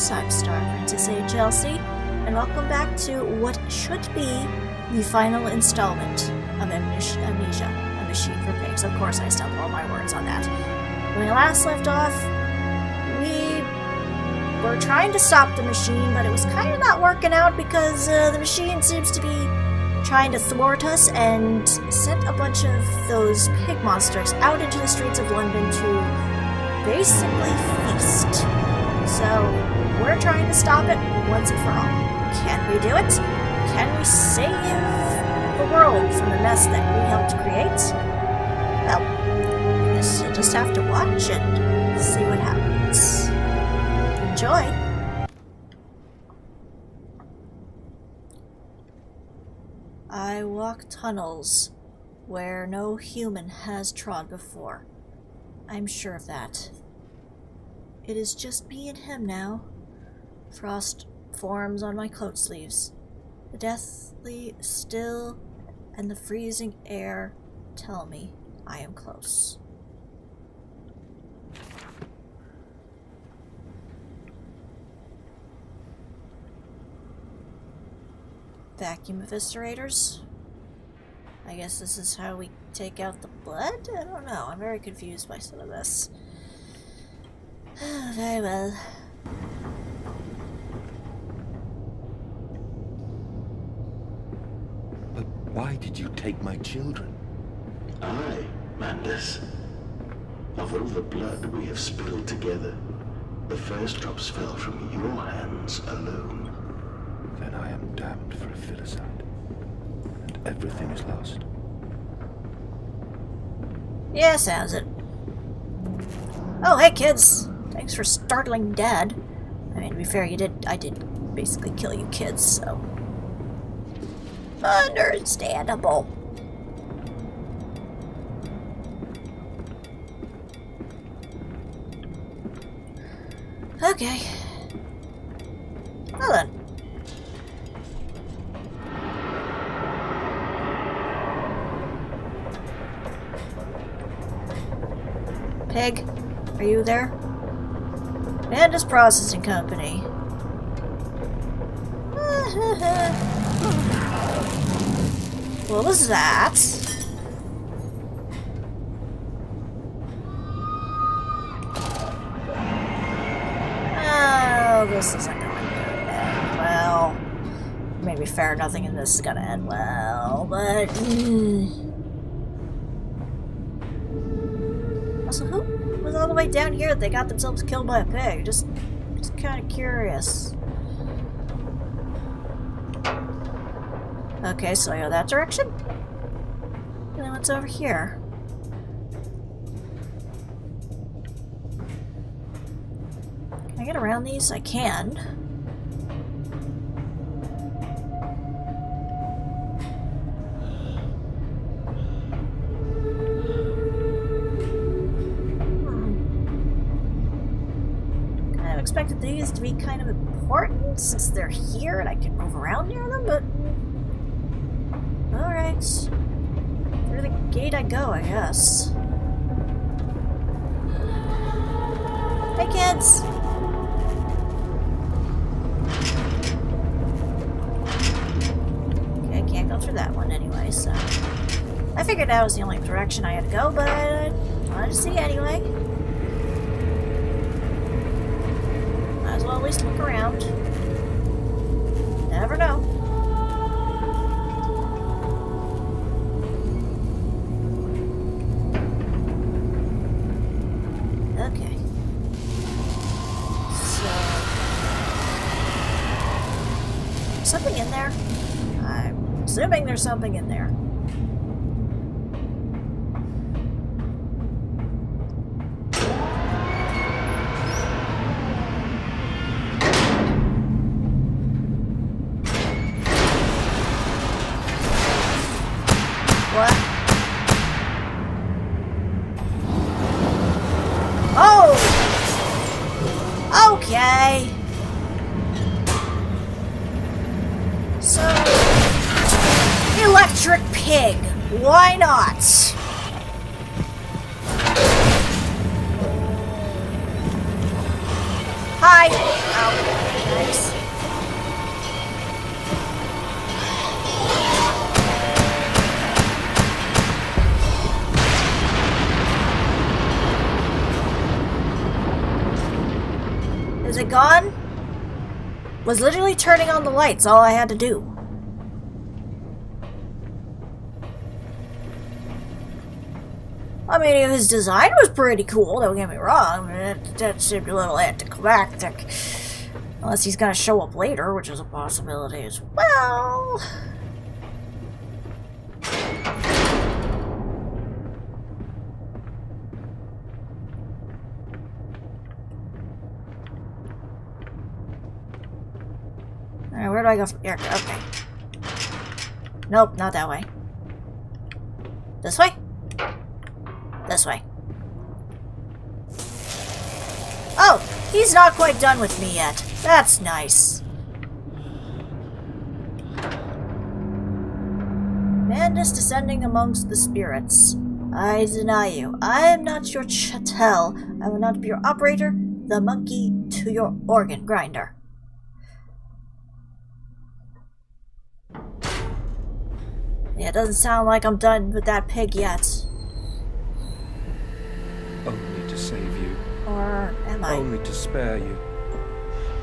Princess. I'm StarPrincessHLC, and welcome back to what should be the final installment of Amnesia, A Machine for Pigs. Of course, I stumbled all my words on that. When we last left off, we were trying to stop the machine, but it was kind of not working out because the machine seems to be trying to thwart us and sent a bunch of those pig monsters out into the streets of London to basically feast. So, we're trying to stop it once and for all. Can we do it? Can we save the world from the mess that we helped create? Well, I guess you'll just have to watch and see what happens. Enjoy! I walk tunnels where no human has trod before. I'm sure of that. It is just me and him now. Frost forms on my coat sleeves. The deathly still and the freezing air tell me I am close. Vacuum eviscerators? I guess this is how we take out the blood? I don't know. I'm very confused by some of this. Very well. But why did you take my children? Aye, Mandus. Of all the blood we have spilled together, the first drops fell from your hands alone. Then I am damned for a filicide, and everything is lost. Yeah, sounds it. Oh, hey kids! Thanks for startling Dad. I mean, to be fair, I did basically kill you kids, so... Understandable. Okay. Well then. Pig, are you there? Panda's Processing Company. What was that? Oh, this isn't going to end well. Maybe fair, nothing in this is going to end well, but... Also, who was all the way down here that they got themselves killed by a pig? Just kind of curious. Okay, so I go that direction? And then what's over here? Can I get around these? I can. Kind of expected these to be kind of important since they're here and I can move around near them, but... Alright. Through the gate I go, I guess. Hey, kids! Okay, I can't go through that one anyway, so... I figured that was the only direction I had to go, but I wanted to see anyway. Might as well at least look around. Never know. Okay. So... something in there? I'm assuming there's something in there. What? Oh! Okay. So, electric pig. Why not? Hi! Ow. Thanks. Is it gone? Was literally turning on the lights, all I had to do. I mean, his design was pretty cool, don't get me wrong. That seemed a little anticlimactic. Unless he's gonna show up later, which is a possibility as well. Alright, where do I go from here? Okay. Nope, not that way. This way? This way. Oh, he's not quite done with me yet. That's nice. Madness descending amongst the spirits. I deny you. I am not your chattel. I will not be your operator, the monkey to your organ grinder. Yeah, it doesn't sound like I'm done with that pig yet. Only to save you. Or am I? Only to spare you.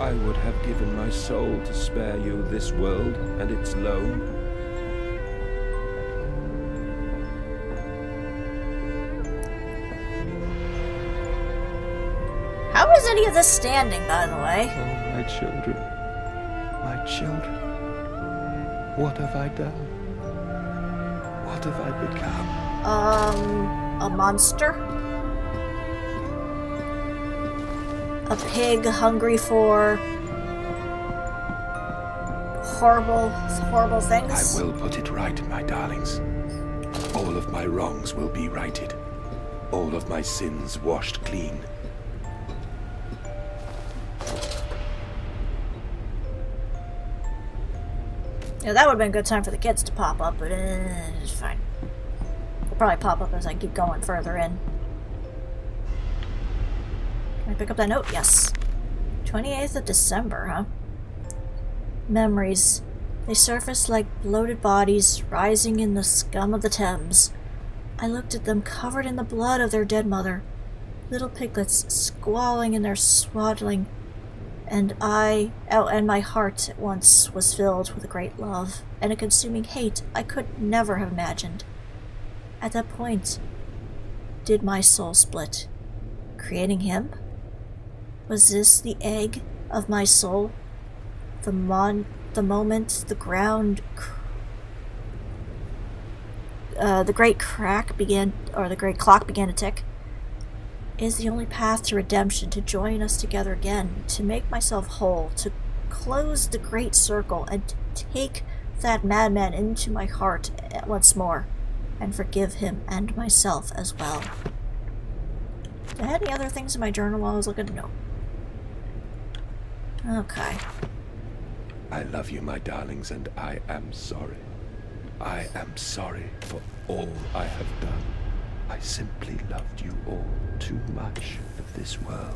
I would have given my soul to spare you this world and its loan. How is any of this standing, by the way? Oh, my children. My children. What have I done? What have I become? A monster? A pig hungry for horrible things? I will put it right, my darlings. All of my wrongs will be righted. All of my sins washed clean. Yeah, that would have been a good time for the kids to pop up, but it's fine. They'll probably pop up as I keep going further in. Can I pick up that note? Yes. 28th of December, huh? Memories. They surfaced like bloated bodies rising in the scum of the Thames. I looked at them covered in the blood of their dead mother. Little piglets squalling in their swaddling. And my heart at once was filled with a great love and a consuming hate I could never have imagined. At that point, did my soul split, creating him? Was this the egg of my soul? The moment the ground, the great clock began to tick. Is the only path to redemption to join us together again, to make myself whole, to close the great circle, and to take that madman into my heart once more, and forgive him and myself as well. Did I have any other things in my journal while I was looking? No. Okay. I love you, my darlings, and I am sorry. I am sorry for all I have done. I simply loved you all too much for this world.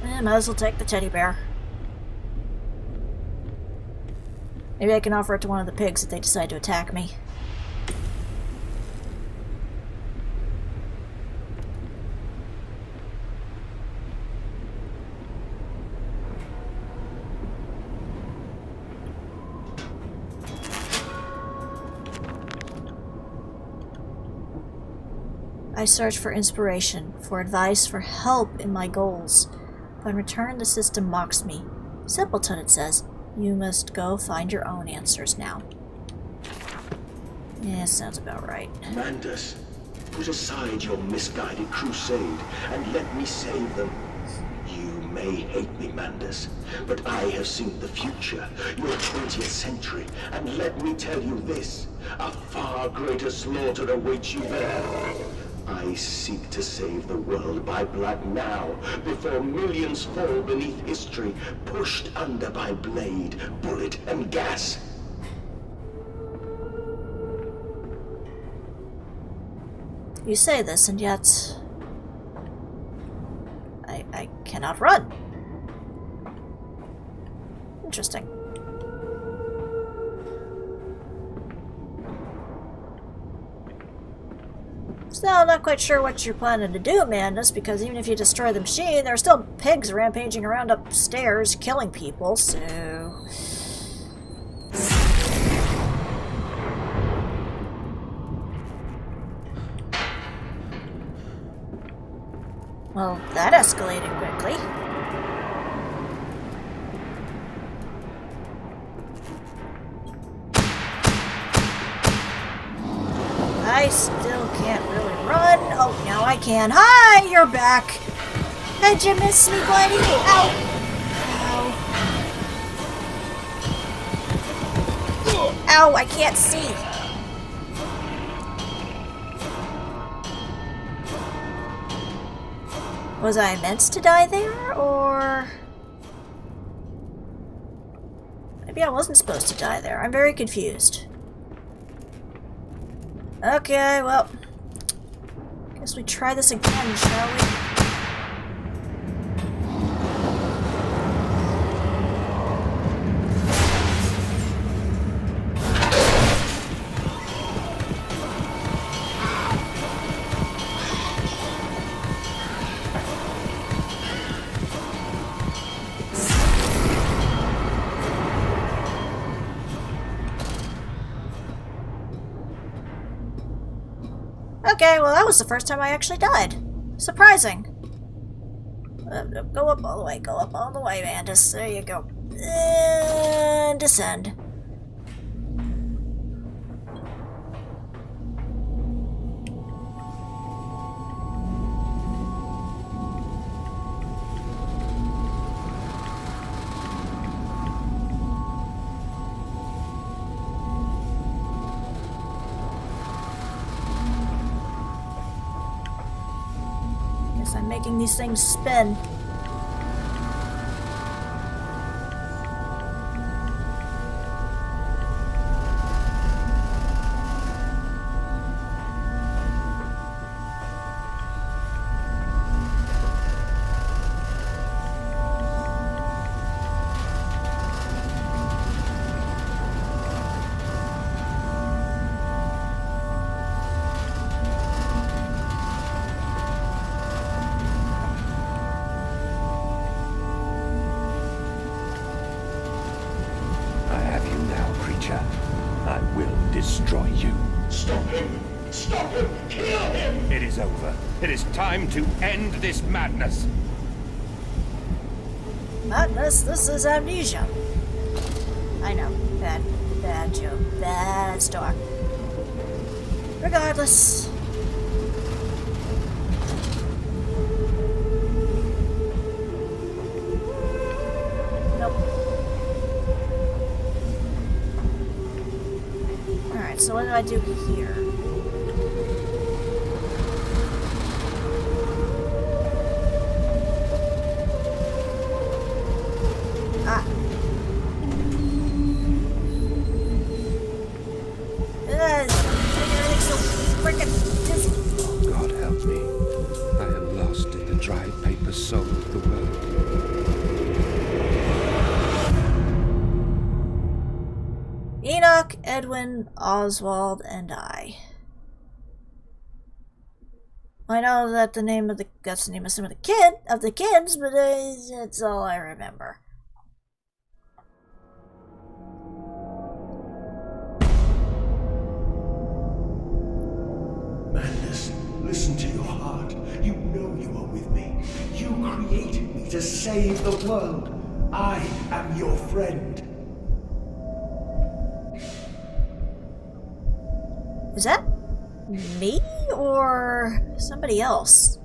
I might as well take the teddy bear. Maybe I can offer it to one of the pigs if they decide to attack me. I search for inspiration, for advice, for help in my goals. But in return, the system mocks me. Simpleton, it says. You must go find your own answers now. Yeah, sounds about right. Mandus, put aside your misguided crusade and let me save them. You may hate me, Mandus, but I have seen the future, your 20th century, and let me tell you this, a far greater slaughter awaits you there. I seek to save the world by blood now, before millions fall beneath history, pushed under by blade, bullet, and gas. You say this, and yet... cannot run. Interesting. Still, I'm not quite sure what you're planning to do, Mandus, because even if you destroy the machine, there are still pigs rampaging around upstairs, killing people, so... Well, that escalated quickly. I still can't really run. Oh, now I can. Hi, you're back. Did you miss me, buddy? Ow. Ow. Ow, I can't see. Was I meant to die there, or... Maybe I wasn't supposed to die there. I'm very confused. Okay, well... Guess we try this again, shall we? Okay, well that was the first time I actually died. Surprising. Go up all the way, Mandus. There you go. And descend. I'm making these things spin. I will destroy you. Stop him! Stop him! Kill him! It is over. It is time to end this madness. Madness? This is Amnesia. I know. Bad joke. Bad start. Regardless. Nope. Alright, so what do I do here? Ah. Everything's so freaking dizzy. God help me. I am lost in the dry paper soul of the world. Enoch, Edwin, Oswald, and I. I know that that's the name of some of the kids, but it's all I remember. Madness, listen to your heart. You know you are with me. You created me to save the world. I am your friend. Is that me or somebody else?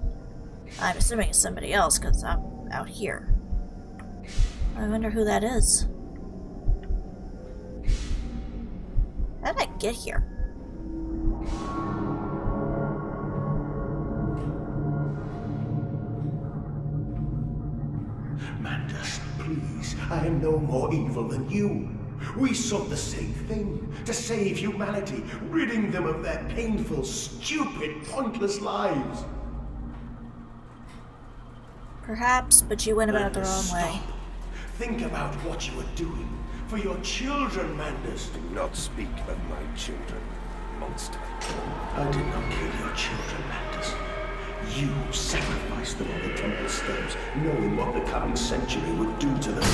I'm assuming it's somebody else because I'm out here. I wonder who that is. How did I get here? Mandus, please, I am no more evil than you. We sought the same thing, to save humanity, ridding them of their painful, stupid, pointless lives. Perhaps, but you went about it the Mandus, wrong way. stop. Think about what you are doing for your children, Mandus. Do not speak of my children, monster. I did not kill your children, Mandus. You sacrificed them on the temple stones, knowing what the coming century would do to them.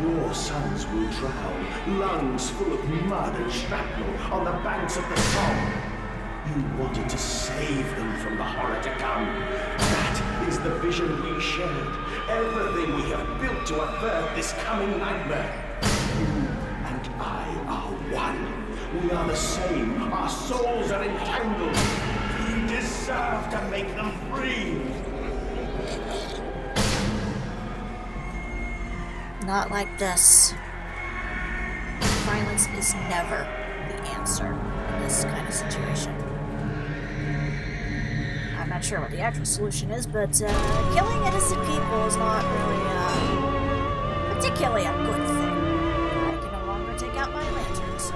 Your sons will drown, lungs full of mud and shrapnel on the banks of the Somme. You wanted to save them from the horror to come. That is the vision we shared. Everything we have built to avert this coming nightmare. You and I are one. We are the same. Our souls are entangled. We deserve to make them free. Not like this. Violence is never the answer in this kind of situation. I'm not sure what the actual solution is, but killing innocent people is not really particularly a good thing. I can no longer take out my lantern, so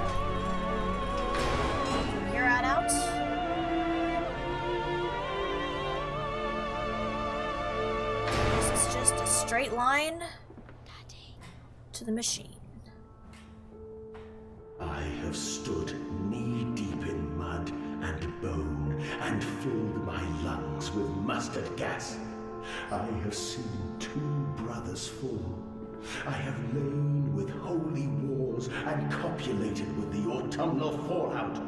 from here on out, this is just a straight line to the machine. I have stood knee-deep in mud and bone and filled my lungs with mustard gas. I have seen 2 brothers fall. I have lain with holy wars and copulated with the autumnal fallout.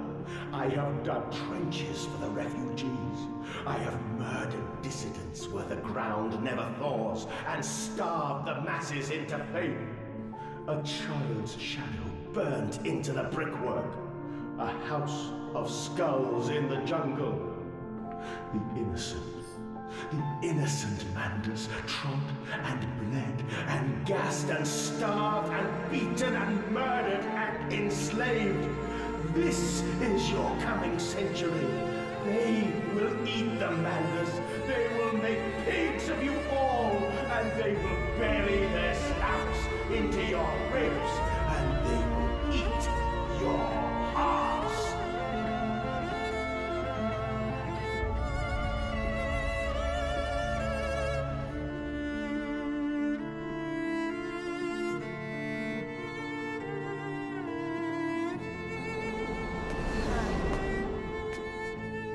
I have dug trenches for the refugees. I have murdered dissidents where the ground never thaws and starved the masses into faith. A child's shadow burnt into the brickwork. A house of skulls in the jungle. The innocent Mandus trod and bled and gassed and starved and beaten and murdered and enslaved. This is your coming century. They will eat the Mandus. They will make pigs of you all, and they will bury their snouts into your ribs, and they will eat your hearts.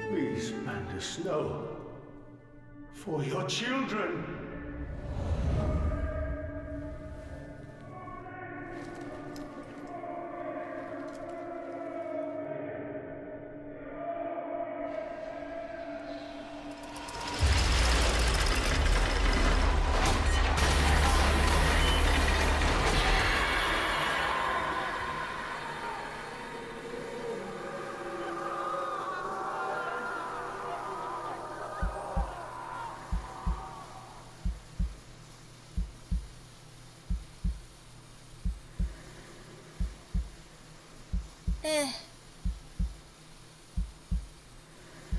Please, Mandus, no. For your children.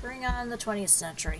Bring on the 20th century.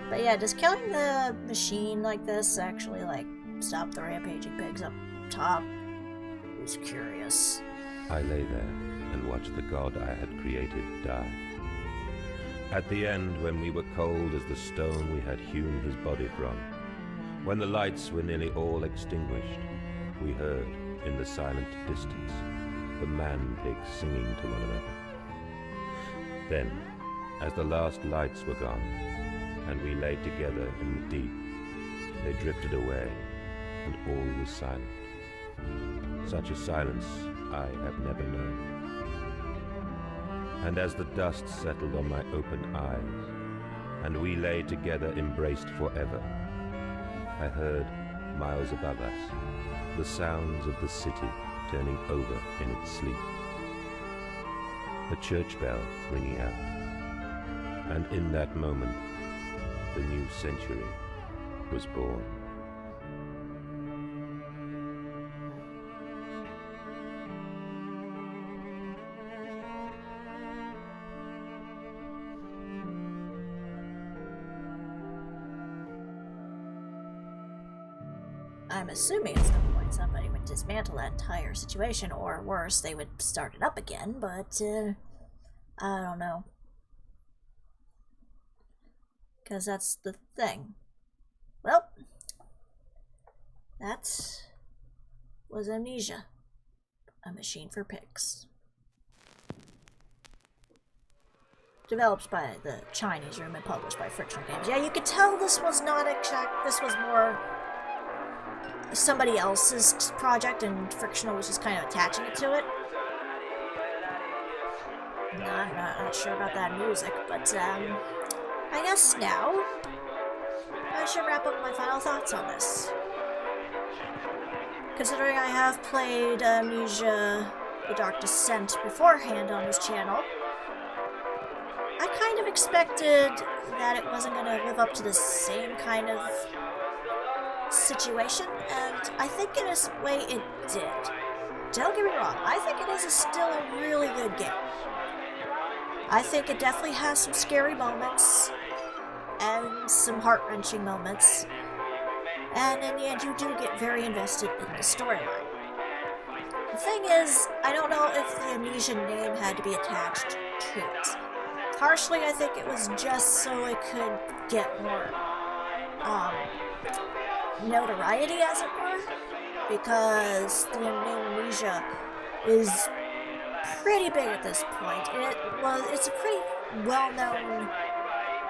But yeah, does killing the machine like this actually, like, stop the rampaging pigs up top? Who's curious? I lay there and watched the god I had created die. At the end, when we were cold as the stone we had hewn his body from, when the lights were nearly all extinguished, we heard, in the silent distance, the man-pigs singing to one another. Then, as the last lights were gone, and we lay together in the deep, they drifted away, and all was silent. Such a silence I have never known. And as the dust settled on my open eyes, and we lay together embraced forever, I heard, miles above us, the sounds of the city turning over in its sleep. A church bell ringing out, and in that moment, the new century was born. I'm assuming at some point somebody would dismantle that entire situation, or worse, they would start it up again, but, I don't know. Because that's the thing. Well, that was Amnesia, a machine for pigs. Developed by the Chinese room and published by Frictional Games. Yeah, you could tell this was not this was more somebody else's project, and Frictional was just kind of attaching it to it. I'm not sure about that music, but I guess now I should wrap up my final thoughts on this. Considering I have played Amnesia: The Dark Descent beforehand on this channel, I kind of expected that it wasn't going to live up to the same kind of situation, and I think in a way it did. Don't get me wrong, I think it is still a really good game. I think it definitely has some scary moments and some heart-wrenching moments, and in the end you do get very invested in the storyline. The thing is, I don't know if the Amnesia name had to be attached to it. Partially I think it was just so it could get more notoriety, as it were, because the name Amnesia is pretty big at this point. It's a pretty well-known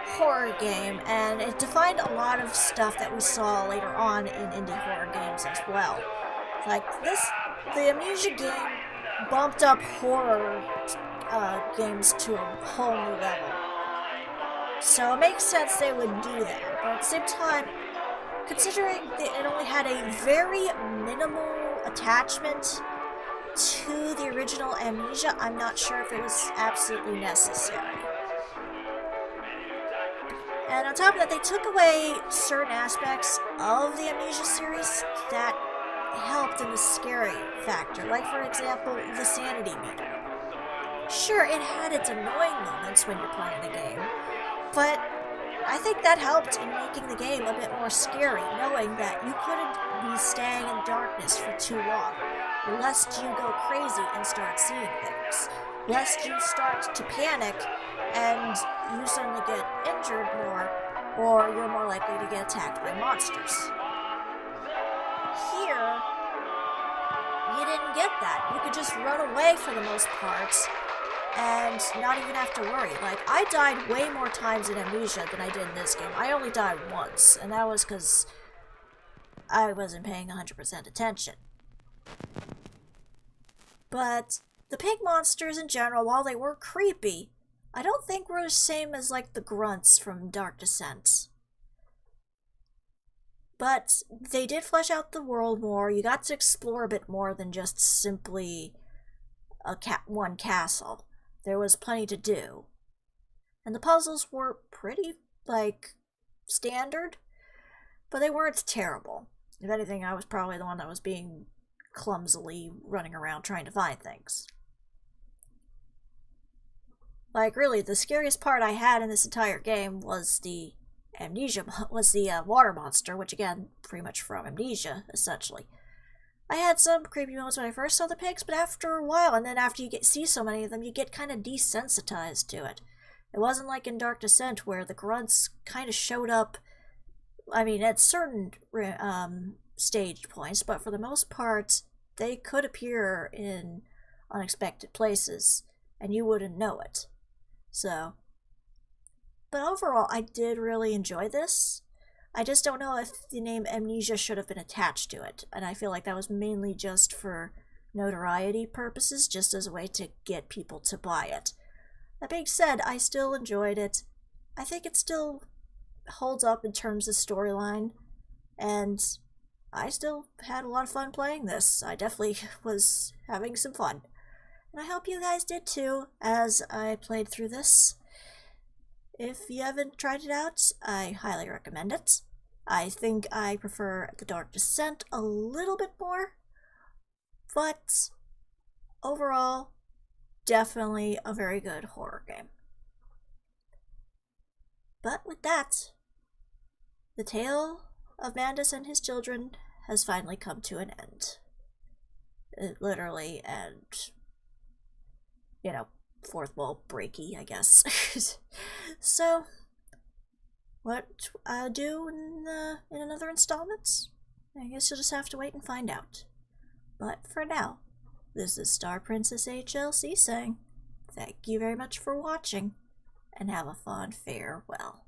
horror game, and it defined a lot of stuff that we saw later on in indie horror games as well. Like the Amnesia game bumped up horror games to a whole new level. So it makes sense they would do that, but at the same time, considering that it only had a very minimal attachment to the original Amnesia, I'm not sure if it was absolutely necessary. And on top of that, they took away certain aspects of the Amnesia series that helped in the scary factor, like for example, the sanity meter. Sure, it had its annoying moments when you're playing the game, but I think that helped in making the game a bit more scary, knowing that you couldn't be staying in darkness for too long, lest you go crazy and start seeing things, lest you start to panic and you suddenly get injured more, or you're more likely to get attacked by monsters. Here, you didn't get that. You could just run away for the most part and not even have to worry. Like, I died way more times in Amnesia than I did in this game. I only died once, and that was because I wasn't paying 100% attention. But the pig monsters in general, while they were creepy, I don't think were the same as, like, the grunts from Dark Descent. But they did flesh out the world more. You got to explore a bit more than just simply one castle. There was plenty to do. And the puzzles were pretty, like, standard, but they weren't terrible. If anything, I was probably the one that was being clumsily running around trying to find things. Like, really, the scariest part I had in this entire game was the water monster, which again, pretty much from Amnesia, essentially. I had some creepy moments when I first saw the pigs, but after a while, and then after you see so many of them, you get kind of desensitized to it. It wasn't like in Dark Descent, where the grunts kind of showed up, I mean, at certain staged points, but for the most part, they could appear in unexpected places, and you wouldn't know it. So, but overall, I did really enjoy this. I just don't know if the name Amnesia should have been attached to it, and I feel like that was mainly just for notoriety purposes, just as a way to get people to buy it. That being said, I still enjoyed it. I think it still holds up in terms of storyline, and I still had a lot of fun playing this. I definitely was having some fun. And I hope you guys did too, as I played through this. If you haven't tried it out, I highly recommend it. I think I prefer The Dark Descent a little bit more, but overall, definitely a very good horror game. But with that, the tale of Mandus and his children has finally come to an end. Literally, and, you know, fourth wall breaky, I guess. So, what I'll do in another installment, I guess you'll just have to wait and find out. But for now, this is StarPrincessHLC saying, thank you very much for watching, and have a fond farewell.